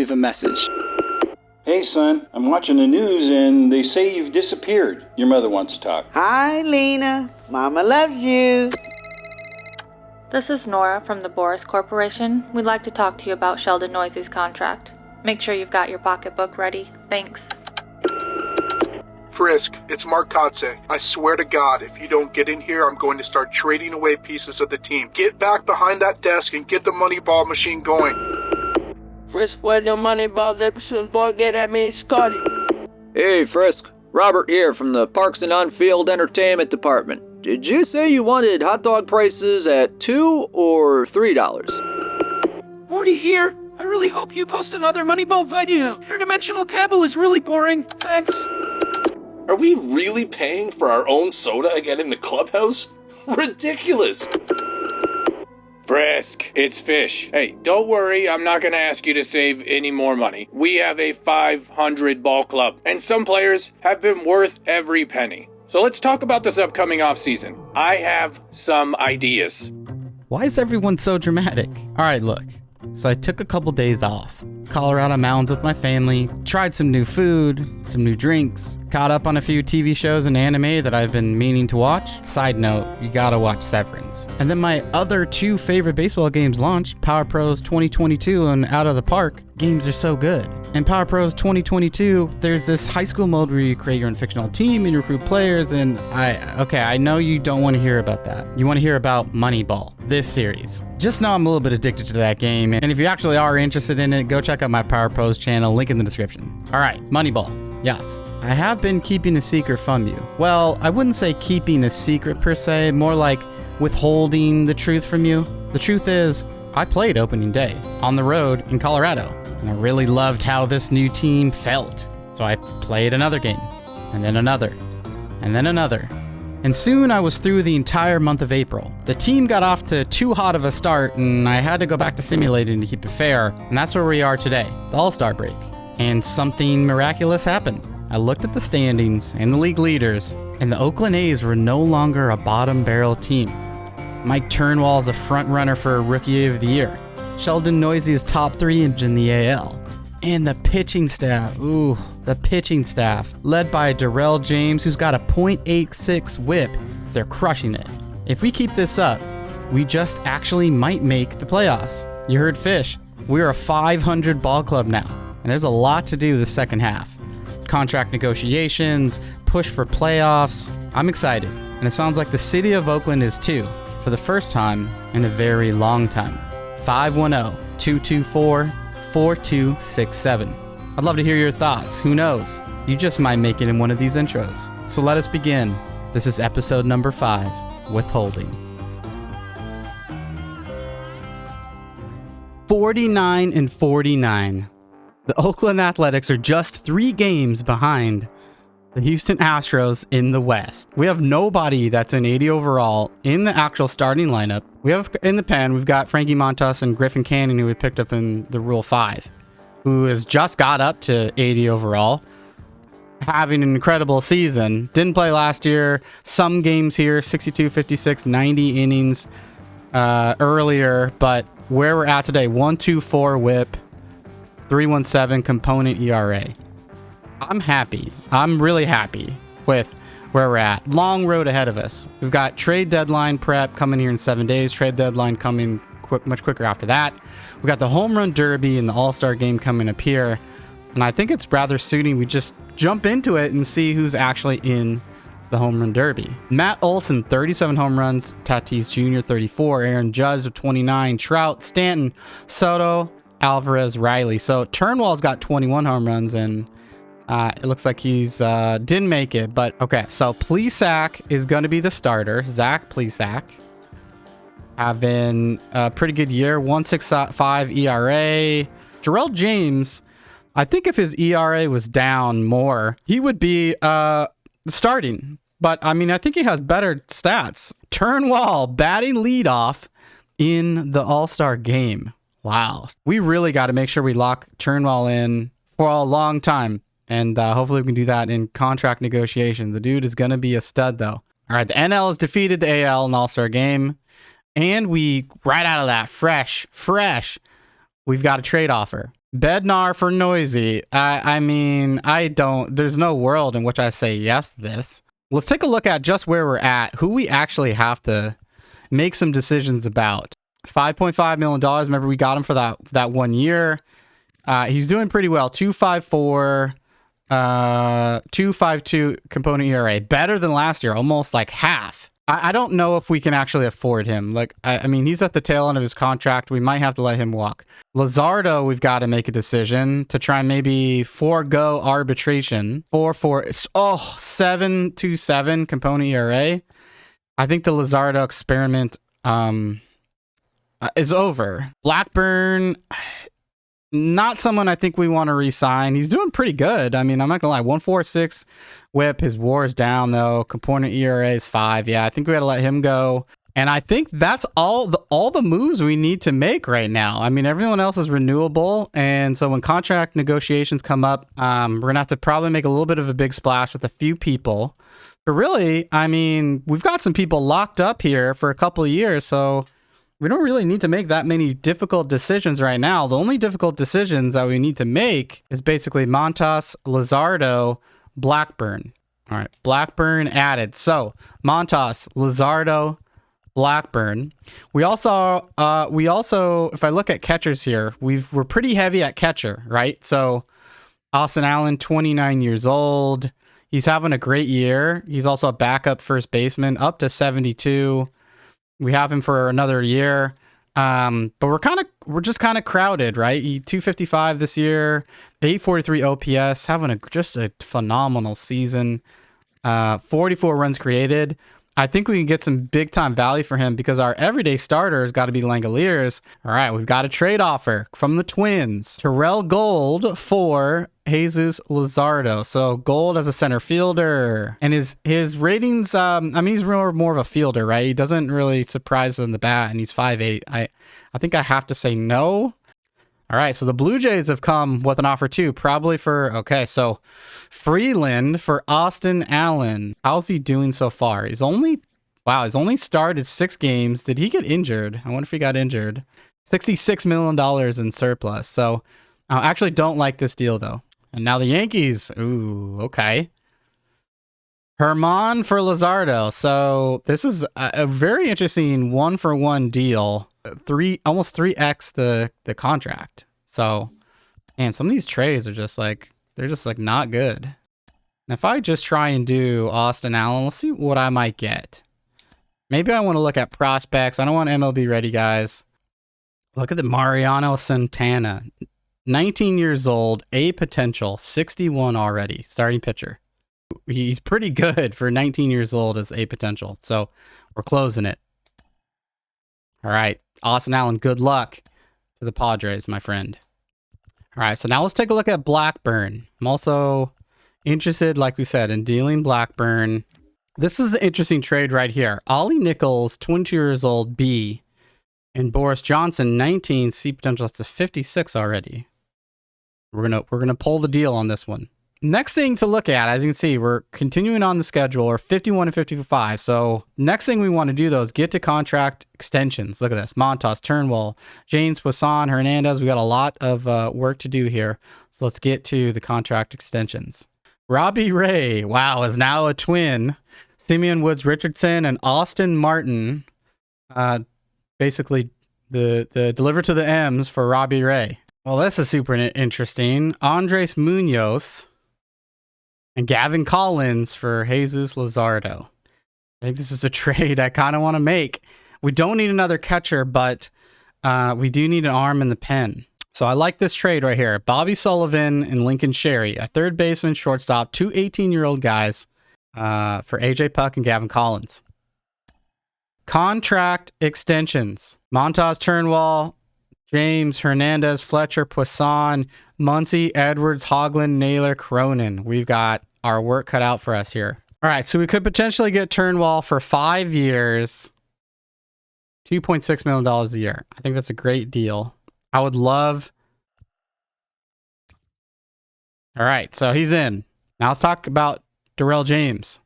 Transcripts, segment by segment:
leave a message. Hey, son, I'm watching the news and they say you've disappeared. Your mother wants to talk. Hi, Lena. Mama loves you. This is Nora from the Boris Corporation. We'd like to talk to you about Sheldon Noisy's contract. Make sure you've got your pocketbook ready. Thanks. Frisk, it's Mark Kotsay. I swear to God, if you don't get in here, I'm going to start trading away pieces of the team. Get back behind that desk and get the Moneyball machine going. Frisk, where's your Moneyball episode? Boy, get at me, Carti. Hey, Frisk. Robert here from the Parks and On-Field Entertainment Department. Did you say you wanted hot dog prices at $2 or $3? Morty here. I really hope you post another Moneyball video. Your dimensional cable is really boring. Thanks. Are we really paying for our own soda again in the clubhouse? Ridiculous! Frisk, it's Fish. Hey, don't worry, I'm not going to ask you to save any more money. We have a 500 ball club, and some players have been worth every penny. So let's talk about this upcoming offseason. I have some ideas. Why is everyone so dramatic? All right, look. So I took a couple days off. Colorado Mountains with my family, tried some new food, some new drinks, caught up on a few TV shows and anime that I've been meaning to watch. Side note, you gotta watch Severance. And then my other two favorite baseball games launched, Power Pros 2022 and Out of the Park. Games are so good. In Power Pros 2022, there's this high school mode where you create your own fictional team and you recruit players, and I know you don't want to hear about that. You want to hear about Moneyball, this series. Just know I'm a little bit addicted to that game, and if you actually are interested in it, go check out my Power Pros channel, link in the description. All right, Moneyball. Yes, I have been keeping a secret from you. Well, I wouldn't say keeping a secret per se, more like withholding the truth from you. The truth is, I played opening day on the road in Colorado, and I really loved how this new team felt. So I played another game, and then another, and then another. And soon I was through the entire month of April. The team got off to too hot of a start, and I had to go back to simulating to keep it fair, and that's where we are today, the All-Star break. And something miraculous happened. I looked at the standings and the league leaders, and the Oakland A's were no longer a bottom barrel team. Mike Turnwall is a front runner for Rookie of the Year. Sheldon Noisy is top 3 in the AL. And the pitching staff, the pitching staff, led by Dewiel James, who's got a .86 whip. They're crushing it. If we keep this up, we just actually might make the playoffs. You heard Fish. We're a 500 ball club now, and there's a lot to do the second half. Contract negotiations, push for playoffs. I'm excited, and it sounds like the city of Oakland is too, for the first time in a very long time. 510-224-4267. I'd love to hear your thoughts. Who knows? You just might make it in one of these intros. So let us begin. This is episode number 5, Withholding. 49-49. The Oakland Athletics are just 3 games behind the Houston Astros in the West. We have nobody that's an 80 overall in the actual starting lineup. We have in the pen, we've got Frankie Montas and Griffin Cannon, who we picked up in the Rule 5, who has just got up to 80 overall, having an incredible season. Didn't play last year. Some games here, 62, 56, 90 innings earlier, but where we're at today, 1.24 whip, 3.17 component ERA. I'm happy. I'm really happy with where we're at. Long road ahead of us. We've got trade deadline prep coming here in 7 days. Trade deadline coming much quicker after that. We got the home run derby and the all-star game coming up here. And I think it's rather suiting we just jump into it and see who's actually in the home run derby. Matt Olson, 37 home runs. Tatis Jr., 34. Aaron Judge, 29. Trout, Stanton, Soto, Alvarez, Riley. So Turnwall's got 21 home runs, and it looks like he's didn't make it, but okay. So Plesac is going to be the starter. Zach Plesac having a pretty good year, 1.65 ERA. Dewiel James, I think if his ERA was down more, he would be starting. But I mean, I think he has better stats. Turnwall batting leadoff in the All-Star game. Wow. We really got to make sure we lock Turnwall in for a long time. And hopefully we can do that in contract negotiations. The dude is going to be a stud, though. All right, the NL has defeated the AL in the All-Star game. And we, right out of that, fresh, we've got a trade offer. Bednar for Noisy. I mean, I don't, there's no world in which I say yes to this. Let's take a look at just where we're at, who we actually have to make some decisions about. $5.5 million. Remember, we got him for that 1 year. He's doing pretty well. 2.54, 2.52 component ERA. Better than last year, almost like half. I don't know if we can actually afford him. Like, I mean, he's at the tail end of his contract. We might have to let him walk. Luzardo, we've got to make a decision to try and maybe forego arbitration. 7.27 component ERA. I think the Luzardo experiment is over. Blackburn, not someone I think we want to re-sign. He's doing pretty good. I mean, I'm not gonna lie. 1.46 whip. His WAR is down though. Component ERA is 5. Yeah, I think we got to let him go. And I think that's all the moves we need to make right now. I mean, everyone else is renewable, and so when contract negotiations come up, we're gonna have to probably make a little bit of a big splash with a few people. But really, I mean, we've got some people locked up here for a couple of years, so we don't really need to make that many difficult decisions right now. The only difficult decisions that we need to make is basically Montas, Luzardo, Blackburn. All right, Blackburn added. So Montas, Luzardo, Blackburn. We also, if I look at catchers here, we're pretty heavy at catcher, right? So Austin Allen, 29 years old. He's having a great year. He's also a backup first baseman, up to 72. We have him for another year. But we're just kind of crowded, right? 255 this year, 843 OPS, having just a phenomenal season. 44 runs created. I think we can get some big time value for him because our everyday starter has got to be Langoliers. All right, we've got a trade offer from the Twins. Terrell Gold for Jesus Luzardo. So Gold as a center fielder, and his ratings. I mean, he's more of a fielder, right? He doesn't really surprise us in the bat, and he's 5'8". I think I have to say no. All right, so the Blue Jays have come with an offer too, probably for, okay, so Freeland for Austin Allen. How's he doing so far? He's only started 6 games. Did he get injured? I wonder if he got injured. $66 million in surplus. So I actually don't like this deal though. And now the Yankees. Ooh, okay. Herman for Luzardo. So this is a very interesting 1-for-1 deal. Almost 3x the contract. So, and some of these trades are just like, they're just like not good. And if I just try and do Austin Allen, let's see what I might get. Maybe I want to look at prospects. I don't want MLB ready guys. Look at the Mariano Santana, 19 years old, A potential, 61 already, starting pitcher. He's pretty good for 19 years old as A potential. So we're closing it. All right, Austin Allen, good luck to the Padres, my friend. All right, so now let's take a look at Blackburn. I'm also interested, like we said, in dealing Blackburn. This is an interesting trade right here. Ollie Nichols, 22 years old, B, and Boris Johnson, 19, C potential. That's a 56 already. We're gonna pull the deal on this one. Next thing to look at, as you can see, we're continuing on the schedule. We're 51 and 55. So next thing we want to do, though, is get to contract extensions. Look at this. Montas, Turnbull, James, Poisson, Hernandez. We got a lot of work to do here. So let's get to the contract extensions. Robbie Ray, wow, is now a Twin. Simeon Woods Richardson and Austin Martin. Basically, the deliver to the M's for Robbie Ray. Well, this is super interesting. Andres Munoz and Gavin Collins for Jesus Luzardo. I think this is a trade I kind of want to make. We don't need another catcher, but we do need an arm in the pen. So I like this trade right here. Bobby Sullivan and Lincoln Sherry, a third baseman, shortstop, 2 18-year-old guys for AJ Puck and Gavin Collins. Contract extensions. Montas, Turnwall, James, Hernandez, Fletcher, Poisson, Muncy, Edwards, Hoagland, Naylor, Cronin. We've got our work cut out for us here. All right, so we could potentially get Turnwall for 5 years, $2.6 million a year. I think that's a great deal. I would love... All right, so he's in. Now let's talk about Darrell James.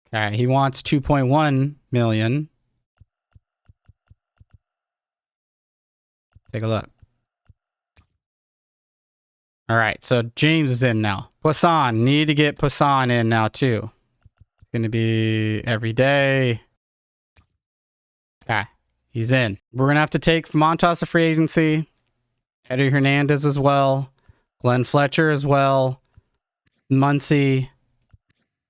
Okay, he wants $2.1 million. Take a look. All right, so James is in now. Poisson, need to get Poisson in now too. It's going to be every day. Okay, he's in. We're going to have to take Montas to free agency. Eddie Hernandez as well. Glenn Fletcher as well. Muncy.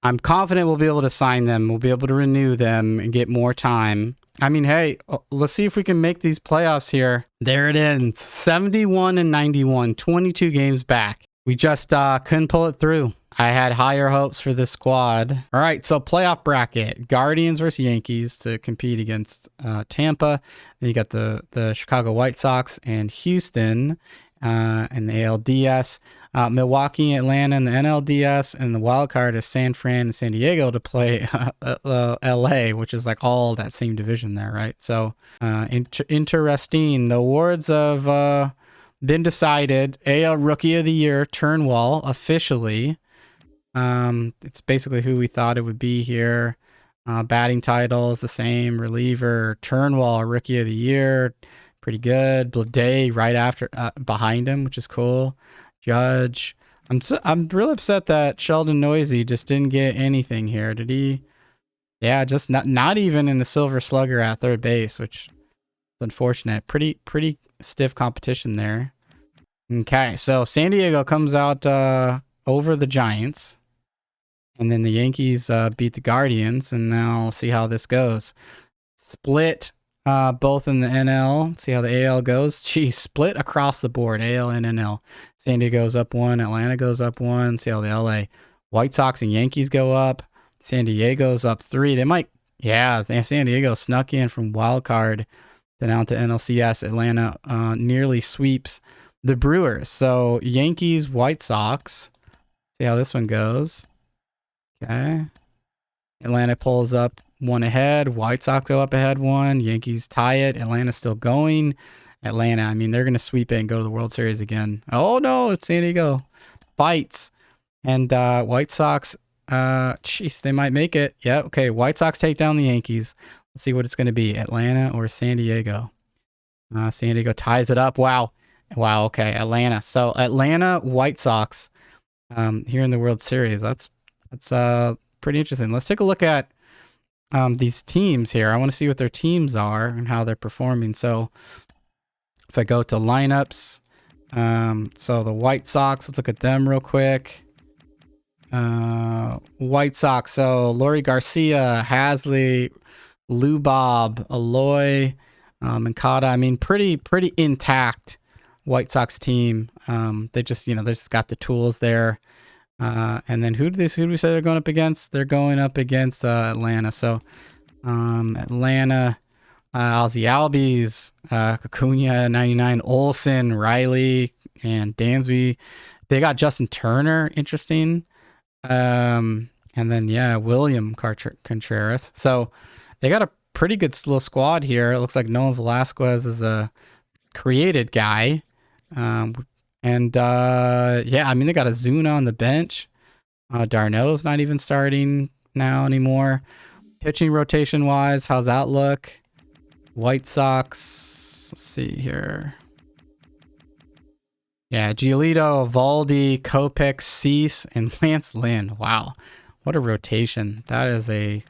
I'm confident we'll be able to sign them. We'll be able to renew them and get more time. I mean, hey, let's see if we can make these playoffs here. There it ends. 71 and 91, 22 games back. We just couldn't pull it through. I had higher hopes for this squad. All right, so playoff bracket. Guardians versus Yankees to compete against Tampa. Then you got the Chicago White Sox and Houston in the ALDS. Milwaukee, Atlanta in the NLDS, and the wild card is San Fran and San Diego to play LA, which is like all that same division there, right? So interesting. The awards have been decided. AL Rookie of the Year, Turnwall, officially. It's basically who we thought it would be here. Batting title is the same. Reliever, Turnwall, Rookie of the Year, pretty good. Blade right after, behind him, which is cool. Judge. I'm really upset that Sheldon Noisy just didn't get anything here. Did he? Yeah, just not even in the Silver Slugger at third base, which is unfortunate. Pretty stiff competition there. Okay, so San Diego comes out over the Giants, and then the Yankees beat the Guardians, and now we'll see how this goes. Split both in the NL. See how the AL goes. Geez, split across the board. AL and NL. San Diego goes up 1. Atlanta goes up 1. See how the LA White Sox and Yankees go up. San Diego's up 3. They might, yeah, San Diego snuck in from wild card. Then out to NLCS. Atlanta nearly sweeps the Brewers. So Yankees, White Sox. See how this one goes. Okay. Atlanta pulls up 1 ahead. White Sox go up ahead 1. Yankees tie it. Atlanta's still going. Atlanta, I mean, they're going to sweep it and go to the World Series again. Oh, no, it's San Diego. Fights. And White Sox, jeez, they might make it. Yeah, okay. White Sox take down the Yankees. Let's see what it's going to be. Atlanta or San Diego. San Diego ties it up. Wow. Wow, okay. Atlanta. So Atlanta, White Sox here in the World Series. That's pretty interesting. Let's take a look at these teams here. I want to see what their teams are and how they're performing. So if I go to lineups, so the White Sox, let's look at them real quick. White Sox, so Lori Garcia, Hasley, Lou Bob, Aloy, Mancada. I mean, pretty intact White Sox team. They just, they just got the tools there. And then who do we say they're going up against? They're going up against Atlanta. So Atlanta, Ozzy Albies, Acuna 99, Olsen, Riley, and Dansby. They got Justin Turner, interesting. And then William Contreras. So they got a pretty good little squad here. It looks like Noah Velasquez is a created guy. I mean, they got Azuna on the bench. Darno's not even starting now anymore. Pitching rotation wise, how's that look? White Sox, let's see here. Yeah, Giolito, Valdi, Kopech, Cease, and Lance Lynn. Wow, what a rotation. That is a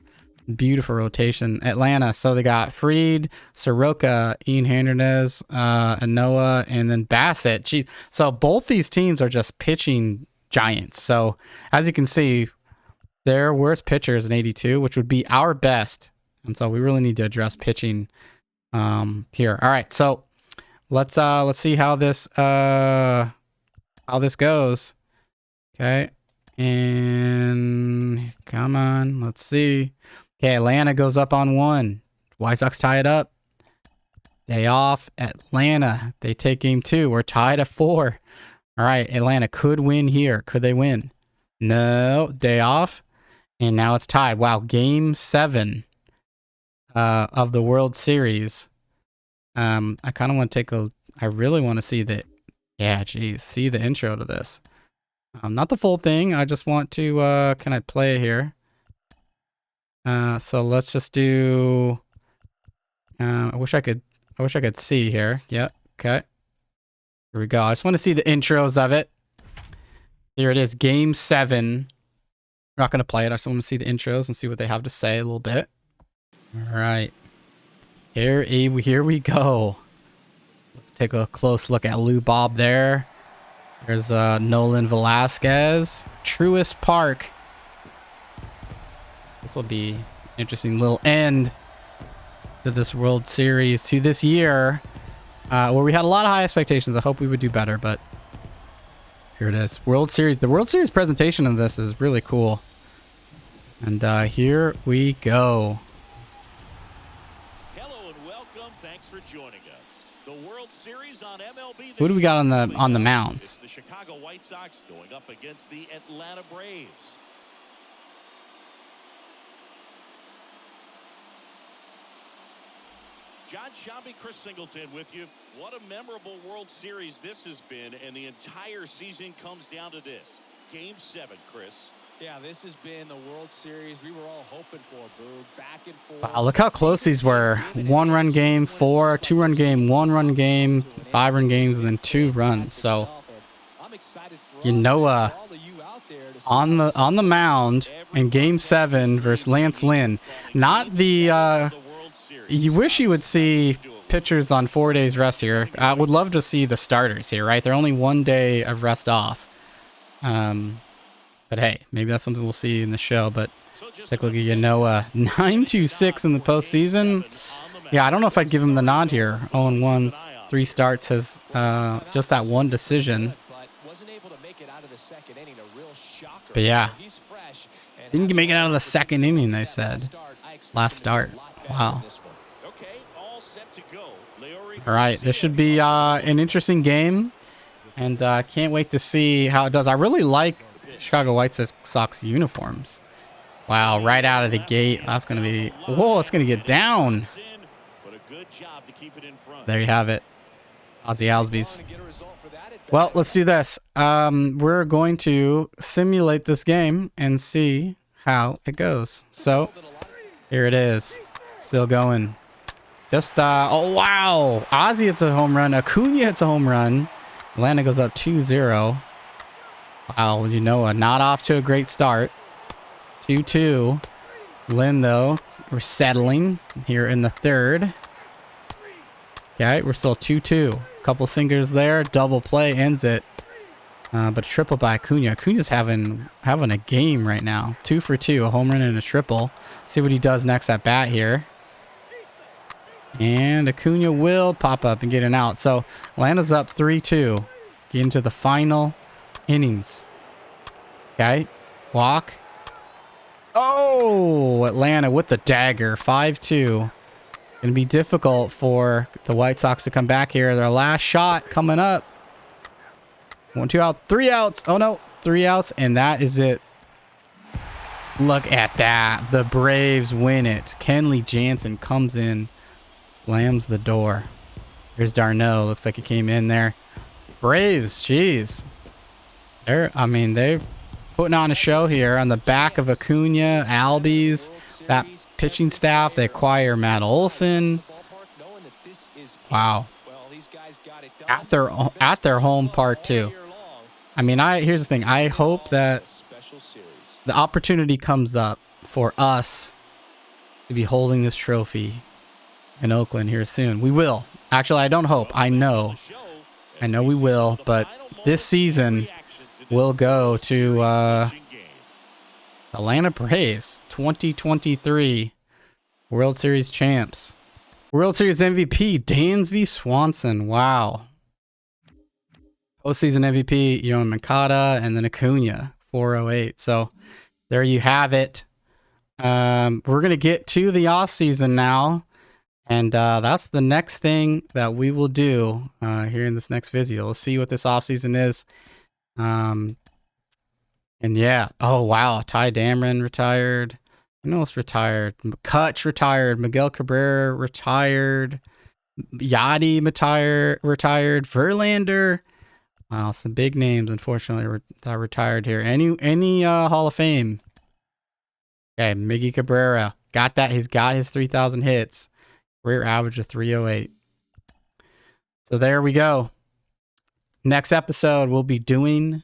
beautiful rotation. Atlanta, so they got Fried, Soroka, Ian Hernandez, Anoa, and then Bassett. Jeez. So both these teams are just pitching giants. So as you can see, their worst pitcher is an 82, which would be our best. And so we really need to address pitching here. All right, so let's see how this goes. Okay, and come on, let's see. Okay, Atlanta goes up on 1. White Sox tie it up. Day off. Atlanta, they take game 2. We're tied at 4. All right, Atlanta could win here. Could they win? No. Day off. And now it's tied. Wow, game 7 of the World Series. I kind of want to I really want to see see the intro to this. Not the full thing. I just want to, can I play here? So let's just do, I wish I could see here. Yep. Okay. Here we go. I just want to see the intros of it. Here it is, Game 7. We're not going to play it. I just want to see the intros and see what they have to say a little bit. All right. Here we go. Take a close look at Lou Bob there. There's Nolan Velasquez. Truist Park. This will be an interesting little end to this World Series, to this year, where we had a lot of high expectations. I hope we would do better, but here it is. World Series. The World Series presentation of this is really cool. And here we go. Hello and welcome. Thanks for joining us. The World Series on MLB. Who do we got on the mounds? The Chicago White Sox going up against the Atlanta Braves. John Shambi, Chris Singleton with you. What a memorable World Series this has been, and the entire season comes down to this. Game 7, Chris. Yeah, this has been the World Series we were all hoping for, Boo. Back and forth. Wow, look how close these were. 1-run game, 4, 2-run game, 1-run game, 5-run games, and then 2 runs. So, on the mound in Game 7 versus Lance Lynn. Not the. You wish you would see pitchers on 4 days rest here. I would love to see the starters here, right? They're only 1 day of rest off. But hey, maybe that's something we'll see in the show. But take a look at Yanoa. 9-2-6 in the postseason. Yeah, I don't know if I'd give him the nod here. 0-1, 3 starts, has just that 1 decision. But yeah, didn't make it out of the 2nd inning, they said. Last start. Wow. All right, this should be an interesting game. And I can't wait to see how it does. I really like Chicago White Sox uniforms. Wow, right out of the gate. That's going to be... Whoa, it's going to get down. There you have it. Ozzy Albies. Well, let's do this. We're going to simulate this game and see how it goes. So, here it is. Still going. Just, oh, wow. Ozzy hits a home run. Acuna hits a home run. Atlanta goes up 2-0. Wow, not off to a great start. 2-2. Lynn, though, we're settling here in the 3rd. Okay, we're still 2-2. Couple singers there. Double play ends it. But triple by Acuna. Acuna's having a game right now. 2 for 2. A home run and a triple. See what he does next at bat here. And Acuna will pop up and get an out. So Atlanta's up 3-2. Get into the final innings. Okay. Walk. Oh, Atlanta with the dagger. 5-2. Going to be difficult for the White Sox to come back here. Their last shot coming up. 1, 2 out. 3 outs. Oh, no. 3 outs. And that is it. Look at that. The Braves win it. Kenley Jansen comes in. Slams the door. Here's Darno. Looks like he came in there. Braves, jeez. They're putting on a show here on the back of Acuna, Albies, that pitching staff. They acquire Matt Olson. Wow. At their home park too. Here's the thing. I hope that the opportunity comes up for us to be holding this trophy in Oakland here soon. We will. Actually, I don't hope. I know we will, but this season will go to Atlanta Braves 2023 World Series champs. World Series MVP Dansby Swanson. Wow. Postseason MVP Yoan Moncada, and then Acuna 408. So there you have it. We're gonna get to the off season now. And that's the next thing that we will do here in this next video. Let's see what this offseason is. And yeah. Oh, wow. Ty Dameron retired. Who else retired? Kutch retired. Miguel Cabrera retired. Yachty retired. Verlander. Wow, some big names, unfortunately, that retired here. Any Hall of Fame. Okay, Miggy Cabrera. Got that. He's got his 3,000 hits. Career average of 308. So there we go. Next episode, we'll be doing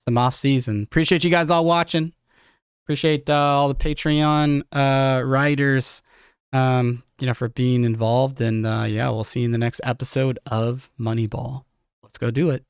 some off season. Appreciate you guys all watching. Appreciate all the Patreon writers, for being involved. And yeah, we'll see you in the next episode of Moneyball. Let's go do it.